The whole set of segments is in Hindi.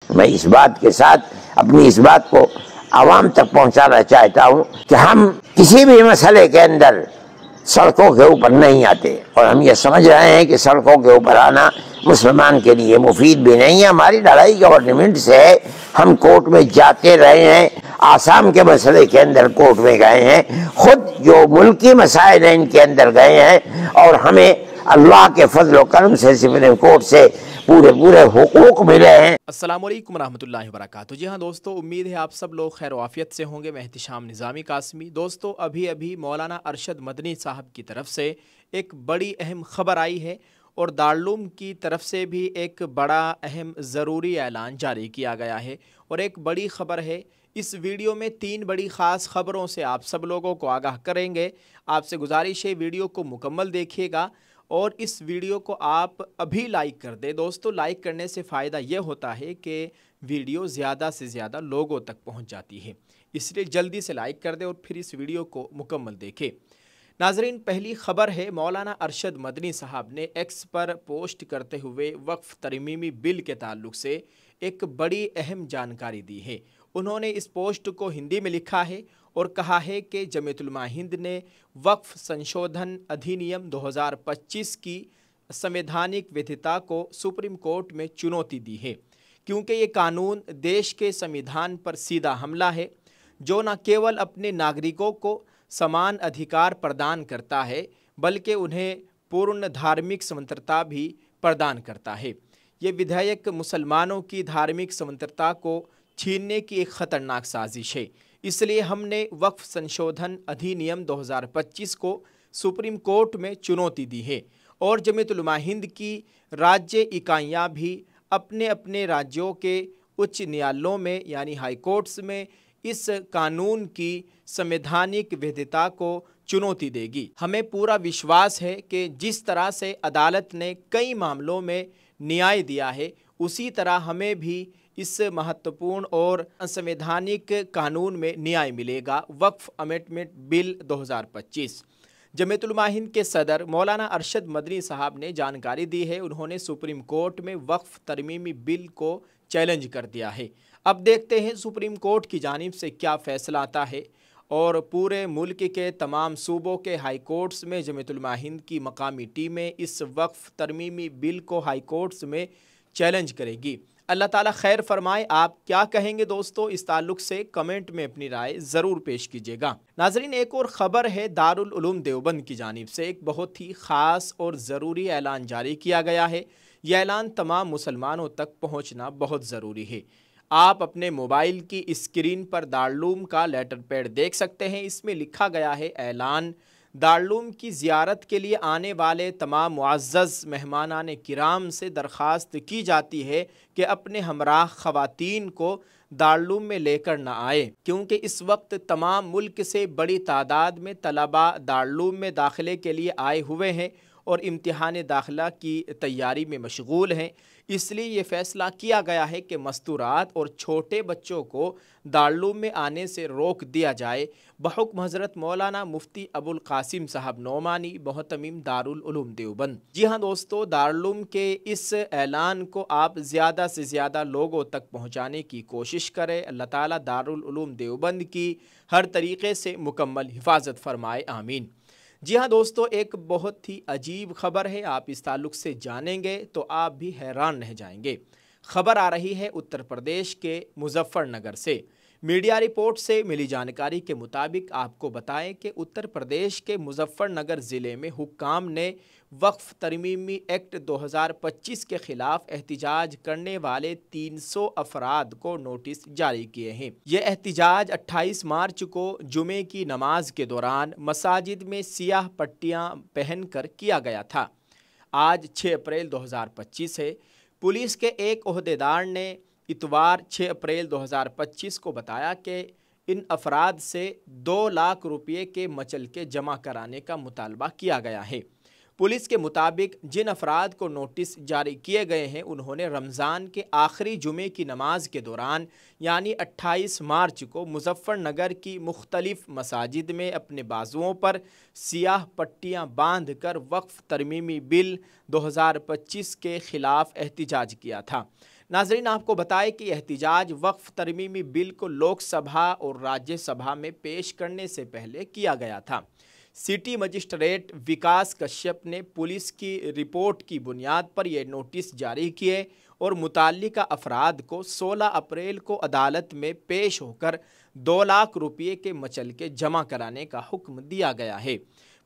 मैं इस बात के साथ अपनी इस बात को आवाम तक पहुंचाना चाहता हूं कि हम किसी भी मसले के अंदर सड़कों के ऊपर नहीं आते, और हम ये समझ रहे हैं कि सड़कों के ऊपर आना मुसलमान के लिए मुफीद भी नहीं है। हमारी लड़ाई गवर्नमेंट से है, हम कोर्ट में जाते रहे हैं, आसाम के मसले के अंदर कोर्ट में गए हैं, खुद जो मुल्की मसाइल हैं इनके अंदर गए हैं, और हमें अल्लाह के फजल करम से सुप्रीम कोर्ट से पूरे पूरे हुकूक मिले हैं। अस्सलाम वालेकुम रहमतुल्लाहि व बरकातुहू। जी हाँ दोस्तों, उम्मीद है आप सब लोग खैर वाफियत से होंगे। मैं एहतिशाम निज़ामी कासमी। दोस्तों, अभी मौलाना अरशद मदनी साहब की तरफ से एक बड़ी अहम ख़बर आई है और दारुल की तरफ से भी एक बड़ा अहम ज़रूरी ऐलान जारी किया गया है और एक बड़ी ख़बर है। इस वीडियो में 3 बड़ी ख़ास ख़बरों से आप सब लोगों को आगाह करेंगे। आपसे गुजारिश है वीडियो को मुकम्मल देखिएगा और इस वीडियो को आप अभी लाइक कर दें। दोस्तों, लाइक करने से फ़ायदा ये होता है कि वीडियो ज़्यादा से ज़्यादा लोगों तक पहुंच जाती है, इसलिए जल्दी से लाइक कर दें और फिर इस वीडियो को मुकम्मल देखें। नाजरीन, पहली ख़बर है, मौलाना अरशद मदनी साहब ने एक्स पर पोस्ट करते हुए वक्फ़ तरमीमी बिल के ताल्लुक़ से एक बड़ी अहम जानकारी दी है। उन्होंने इस पोस्ट को हिंदी में लिखा है और कहा है कि जमीयत उलमा हिंद ने वक्फ़ संशोधन अधिनियम 2025 की संवैधानिक वैधता को सुप्रीम कोर्ट में चुनौती दी है, क्योंकि ये कानून देश के संविधान पर सीधा हमला है, जो न केवल अपने नागरिकों को समान अधिकार प्रदान करता है बल्कि उन्हें पूर्ण धार्मिक स्वतंत्रता भी प्रदान करता है। ये विधेयक मुसलमानों की धार्मिक स्वतंत्रता को छीनने की एक ख़तरनाक साजिश है। इसलिए हमने वक्फ़ संशोधन अधिनियम 2025 को सुप्रीम कोर्ट में चुनौती दी है और जमीयत उलमा हिंद की राज्य इकाइयाँ भी अपने अपने राज्यों के उच्च न्यायालयों में यानी हाई कोर्ट्स में इस कानून की संवैधानिक वैधता को चुनौती देगी। हमें पूरा विश्वास है कि जिस तरह से अदालत ने कई मामलों में न्याय दिया है, उसी तरह हमें भी इस महत्वपूर्ण और असंवैधानिक कानून में न्याय मिलेगा। वक्फ़ अमेंडमेंट बिल 2025 जमीयत उलमा हिंद के सदर मौलाना अरशद मदनी साहब ने जानकारी दी है। उन्होंने सुप्रीम कोर्ट में वक्फ़ तरमीमी बिल को चैलेंज कर दिया है। अब देखते हैं सुप्रीम कोर्ट की जानिब से क्या फ़ैसला आता है और पूरे मुल्क के तमाम सूबों के हाई कोर्ट्स में जमीयत उलमा हिंद की मकामी टीमें इस वक्फ़ तरमीमी बिल को हाई कोर्ट्स में चैलेंज करेगी। अल्लाह ताला खैर फरमाए। आप क्या कहेंगे दोस्तों, इस ताल्लुक़ से कमेंट में अपनी राय ज़रूर पेश कीजिएगा। नाजरीन, एक और ख़बर है, दारुल उलूम देवबंद की जानिब से एक बहुत ही ख़ास और ज़रूरी ऐलान जारी किया गया है। यह ऐलान तमाम मुसलमानों तक पहुँचना बहुत ज़रूरी है। आप अपने मोबाइल की स्क्रीन पर दारुल का लेटर पैड देख सकते हैं। इसमें लिखा गया है, ऐलान दारुल की ज़ियारत के लिए आने वाले तमाम मुअज़्ज़ज़ मेहमानान किराम से दरख्वास्त की जाती है कि अपने हमराह ख़वातीन को दारुल में लेकर न आए, क्योंकि इस वक्त तमाम मुल्क से बड़ी तादाद में तलबा दारुल में दाखिले के लिए आए हुए हैं और इम्तिहान दाखिला की तैयारी में मशगूल हैं। इसलिए ये फ़ैसला किया गया है कि मस्तूरात और छोटे बच्चों को दारुल में आने से रोक दिया जाए। बहुक्म हज़रत मौलाना मुफ्ती अबुल कासिम साहब नोमानी मोहतमिम दारुल उलूम देवबंद। जी हाँ दोस्तों, दारुल के इस ऐलान को आप ज़्यादा से ज़्यादा लोगों तक पहुँचाने की कोशिश करें। अल्लाह ताला दारुल उलूम देवबंद की हर तरीक़े से मुकम्मल हिफाजत फरमाए, आमीन। जी हाँ दोस्तों, एक बहुत ही अजीब ख़बर है, आप इस ताल्लुक़ से जानेंगे तो आप भी हैरान रह जाएंगे। ख़बर आ रही है उत्तर प्रदेश के मुजफ्फरनगर से। मीडिया रिपोर्ट से मिली जानकारी के मुताबिक आपको बताएं कि उत्तर प्रदेश के मुजफ्फरनगर ज़िले में हुक्काम ने वक्फ़ तरमीमी एक्ट 2025 के ख़िलाफ़ एहतिजाज करने वाले 300 अफराद को नोटिस जारी किए हैं। ये एहतिजाज 28 मार्च को जुमे की नमाज के दौरान मसाजिद में सियाह पट्टियाँ पहन कर किया गया था। आज 6 अप्रैल 2025 है। पुलिस के एक ओहदेदार ने इतवार 6 अप्रैल 2025 को बताया कि इन अफराद से 2 लाख रुपये के मचलके जमा कराने का मुतालबा किया गया है। पुलिस के मुताबिक जिन अफराद को नोटिस जारी किए गए हैं, उन्होंने रमज़ान के आखिरी जुमे की नमाज के दौरान यानी 28 मार्च को मुजफ्फरनगर की मुख्तलिफ मसाजिद में अपने बाजुओं पर सियाह पट्टियाँ बांध कर वक्फ़ तरमीमी बिल 2025 के ख़िलाफ़ एहतिजाज किया था। नाजरीन, आपको बताएं कि एहतिजाज वक्फ तरमीमी बिल को लोकसभा और राज्यसभा में पेश करने से पहले किया गया था। सिटी मजिस्ट्रेट विकास कश्यप ने पुलिस की रिपोर्ट की बुनियाद पर यह नोटिस जारी किए और मुताल्लिका अफराद को 16 अप्रैल को अदालत में पेश होकर 2 लाख रुपये के मचलके जमा कराने का हुक्म दिया गया है।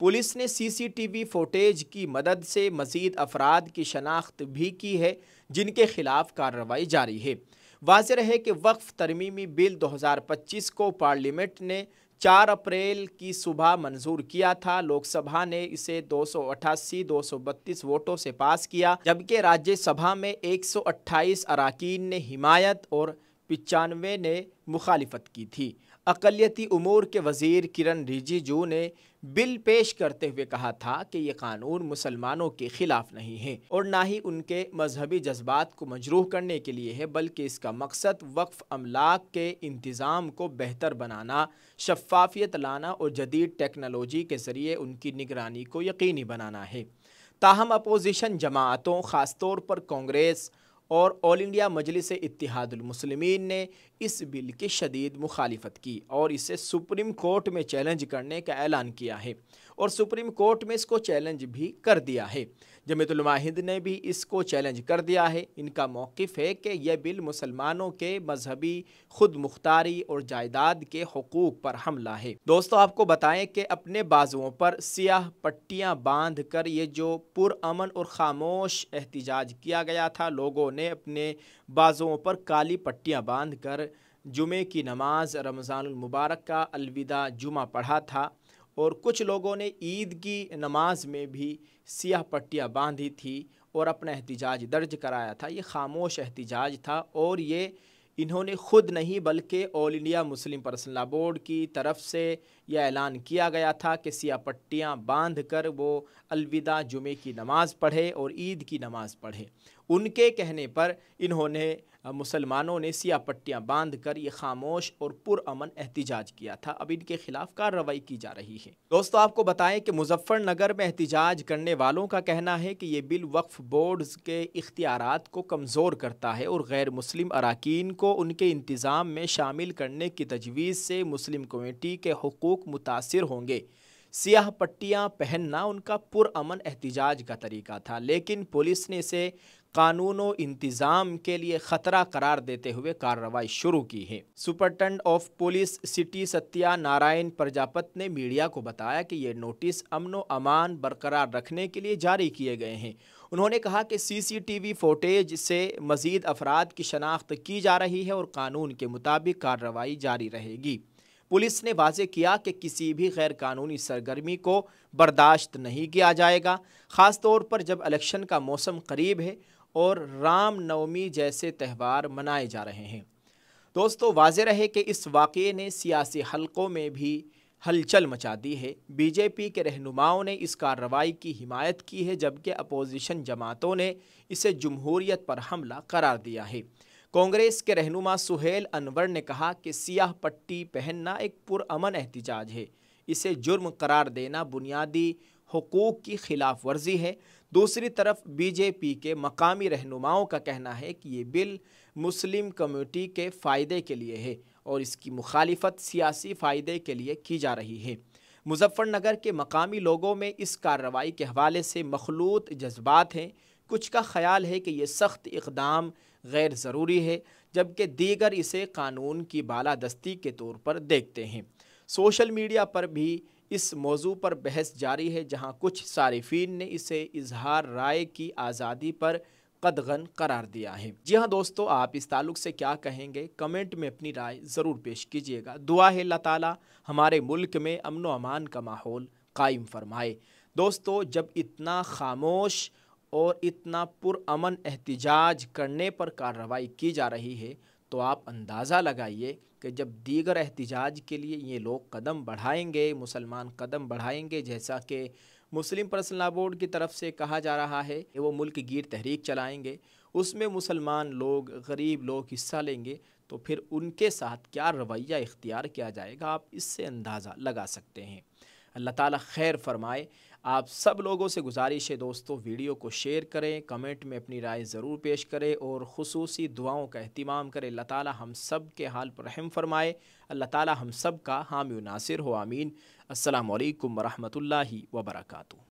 पुलिस ने सीसीटीवी फुटेज की मदद से मज़ीद अफराद की शनाख्त भी की है, जिनके खिलाफ कार्रवाई जारी है। वाज़ेह है कि वक्फ तरमीमी बिल 2025 को पार्लियामेंट ने 4 अप्रैल की सुबह मंजूर किया था। लोकसभा ने इसे 288-232 वोटों से पास किया, जबकि राज्यसभा में 128 अराकीन ने हिमायत और 95 ने मुखालिफत की थी। अक़लियती उमूर के वज़ीर किरण रिजिजू ने बिल पेश करते हुए कहा था कि यह कानून मुसलमानों के खिलाफ नहीं है और ना ही उनके मजहबी जज्बात को मजरूह करने के लिए है, बल्कि इसका मकसद वक्फ अमलाक के इंतज़ाम को बेहतर बनाना, शफ़ाफियत लाना और जदीद टेक्नोलॉजी के ज़रिए उनकी निगरानी को यकीनी बनाना है। ताहम अपोजिशन जमाअतों, ख़ासतौर पर कांग्रेस और ऑल इंडिया मजलिस इत्तेहादुल मुस्लिमीन ने इस बिल की शदीद मुखालिफत की और इसे सुप्रीम कोर्ट में चैलेंज करने का ऐलान किया है और सुप्रीम कोर्ट में इसको चैलेंज भी कर दिया है। जमीयत उलमा हिंद ने भी इसको चैलेंज कर दिया है। इनका मौक़िफ़ है कि यह बिल मुसलमानों के मजहबी खुद मुख्तारी और जायदाद के हुकूक पर हमला है। दोस्तों, आपको बताएं कि अपने बाजुओं पर सियाह पट्टियां बांध कर ये जो पुरअमन और खामोश एहतिजाज किया गया था, लोगों ने अपने बाजुओं पर काली पट्टियां बांध कर जुमे की नमाज रमज़ानुल मुबारक का अलविदा जुमा पढ़ा था और कुछ लोगों ने ईद की नमाज में भी सियाह पट्टियाँ बांधी थी और अपना एहतिजाज दर्ज कराया था। ये खामोश एहतिजाज था और ये इन्होंने ख़ुद नहीं बल्कि all India Muslim personal law board की तरफ से यह ऐलान किया गया था कि सियाह पट्टियाँ बांध कर वो अलविदा जुमे की नमाज़ पढ़े और ईद की नमाज़ पढ़े। उनके कहने पर इन्होंने मुसलमानों ने सियाह पट्टियाँ बांध कर ये खामोश और पुरअमन एहतिजाज किया था। अब इनके खिलाफ कार्रवाई की जा रही है। दोस्तों, आपको बताएं कि मुजफ्फरनगर में एहतिजाज करने वालों का कहना है कि ये बिल वक्फ बोर्ड्स के इख्तियारात को कमज़ोर करता है और गैर मुस्लिम अराकीन को उनके इंतज़ाम में शामिल करने की तजवीज़ से मुस्लिम कमेटी के हुकूक मुतासिर होंगे। सियाह पट्टियाँ पहनना उनका पुरअमन एहतिजाज का तरीका था, लेकिन पुलिस ने इसे कानून और इंतज़ाम के लिए ख़तरा करार देते हुए कार्रवाई शुरू की है। Superintendent of police city Satya Narayan Prajapat ने मीडिया को बताया कि ये नोटिस अमन व अमान बरकरार रखने के लिए जारी किए गए हैं। उन्होंने कहा कि सीसीटीवी फुटेज से मज़ीद अफराद की शनाख्त की जा रही है और कानून के मुताबिक कार्रवाई जारी रहेगी। पुलिस ने वाज़ेह किया कि किसी भी गैर कानूनी सरगर्मी को बर्दाश्त नहीं किया जाएगा, ख़ास तौर पर जब इलेक्शन का मौसम करीब है और राम नवमी जैसे त्यौहार मनाए जा रहे हैं। दोस्तों, वाज़ेह रहे कि इस वाक़ये ने सियासी हलकों में भी हलचल मचा दी है। बीजेपी के रहनुमाओं ने इस कार्रवाई की हिमायत की है, जबकि अपोजिशन जमातों ने इसे जमहूरियत पर हमला करार दिया है। कांग्रेस के रहनुमा सुहेल अनवर ने कहा कि सियाह पट्टी पहनना एक पुरअमन एहतिजाज है, इसे जुर्म करार देना बुनियादी हुकूक की खिलाफ वर्जी है। दूसरी तरफ बीजेपी के मकामी रहनुमाओं का कहना है कि ये बिल मुस्लिम कम्युनिटी के फ़ायदे के लिए है और इसकी मुखालिफत सियासी फ़ायदे के लिए की जा रही है। मुजफ्फरनगर के मकामी लोगों में इस कार्रवाई के हवाले से मखलूत जज्बात हैं। कुछ का ख्याल है कि ये सख्त इक़दाम गैर ज़रूरी है, जबकि दीगर इसे कानून की बालादस्ती के तौर पर देखते हैं। सोशल मीडिया पर भी इस मौजू पर बहस जारी है, जहां कुछ सारिफीन ने इसे इजहार राय की आज़ादी पर कदगन करार दिया है। जी हाँ दोस्तों, आप इस ताल्लुक से क्या कहेंगे? कमेंट में अपनी राय ज़रूर पेश कीजिएगा। दुआ है अल्लाह ताला हमारे मुल्क में अमन व अमान का माहौल कायम फरमाए। दोस्तों, जब इतना खामोश और इतना पुरअमन एहतिजाज करने पर कार्रवाई की जा रही है, तो आप अंदाज़ा लगाइए कि जब दीगर एहतिजाज के लिए ये लोग कदम बढ़ाएंगे, मुसलमान कदम बढ़ाएंगे, जैसा कि मुस्लिम पर्सनल लॉ बोर्ड की तरफ से कहा जा रहा है कि वो मुल्क गिर तहरीक चलाएंगे, उसमें मुसलमान लोग, गरीब लोग हिस्सा लेंगे, तो फिर उनके साथ क्या रवैया इख्तियार किया जाएगा, आप इससे अंदाज़ा लगा सकते हैं। अल्लाह ताला खैर फरमाए। आप सब लोगों से गुजारिश है दोस्तों, वीडियो को शेयर करें, कमेंट में अपनी राय ज़रूर पेश करें और ख़ुसूसी दुआओं का एहतिमाम करें। अल्लाह ताला हम सब के हाल पर रहम फरमाए, अल्लाह ताला हम सब का हामी व नासिर हो, आमीन। अस्सलामु अलैकुम व रहमतुल्लाहि व बरकातुहू।